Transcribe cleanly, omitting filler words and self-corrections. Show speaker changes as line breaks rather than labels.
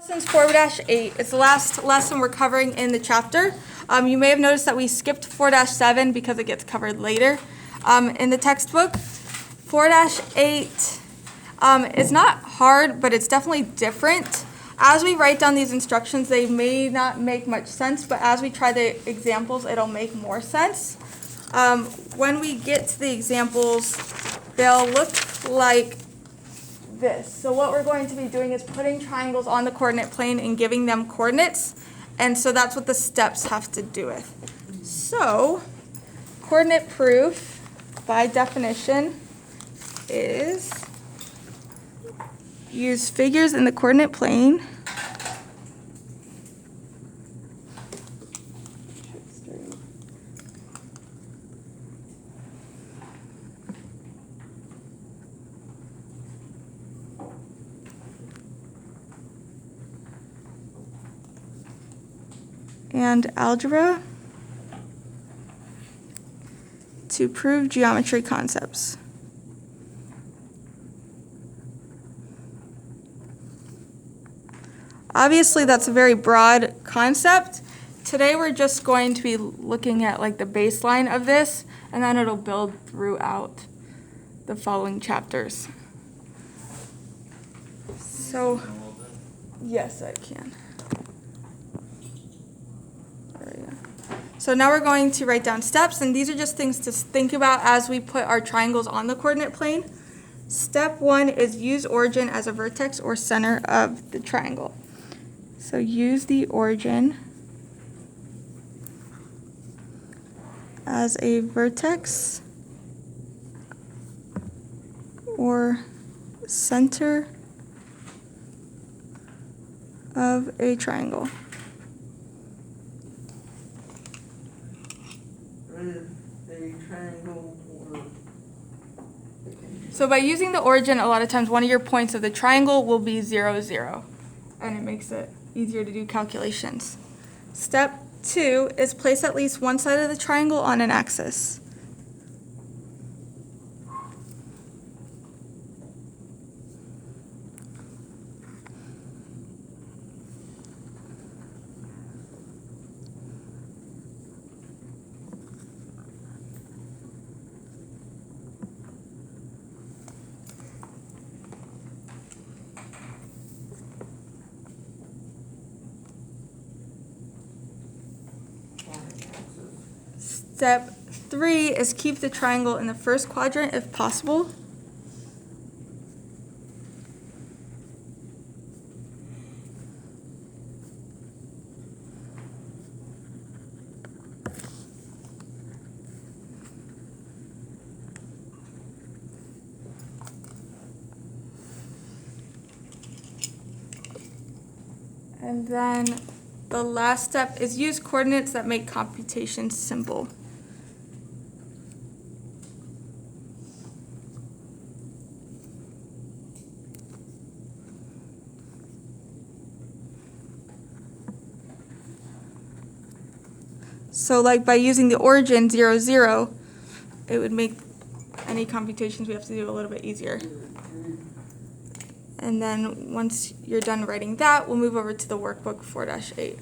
Lessons 4-8 is the last lesson we're covering in the chapter. You may have noticed that we skipped 4-7 because it gets covered later in the textbook. 4-8 is not hard, but it's definitely different. As we write down these instructions, they may not make much sense, but as we try the examples, it'll make more sense. When we get to the examples, they'll look like this. So what we're going to be doing is putting triangles on the coordinate plane and giving them coordinates. And so that's what the steps have to do with. So coordinate proof, by definition, is use figures in the coordinate plane and algebra to prove geometry concepts. Obviously, that's a very broad concept. Today, we're just going to be looking at like the baseline of this, and then it'll build throughout the following chapters. So, yes, I can. So now we're going to write down steps, and these are just things to think about as we put our triangles on the coordinate plane. Step 1 is use origin as a vertex or center of the triangle. So use the origin as a vertex or center of a triangle. So by using the origin, a lot of times one of your points of the triangle will be 0, 0, and it makes it easier to do calculations. Step 2 is place at least one side of the triangle on an axis. Step 3 is keep the triangle in the first quadrant if possible. And then the last step is use coordinates that make computation simple. So like by using the origin 0, 0, it would make any computations we have to do a little bit easier. And then once you're done writing that, we'll move over to the workbook 4-8.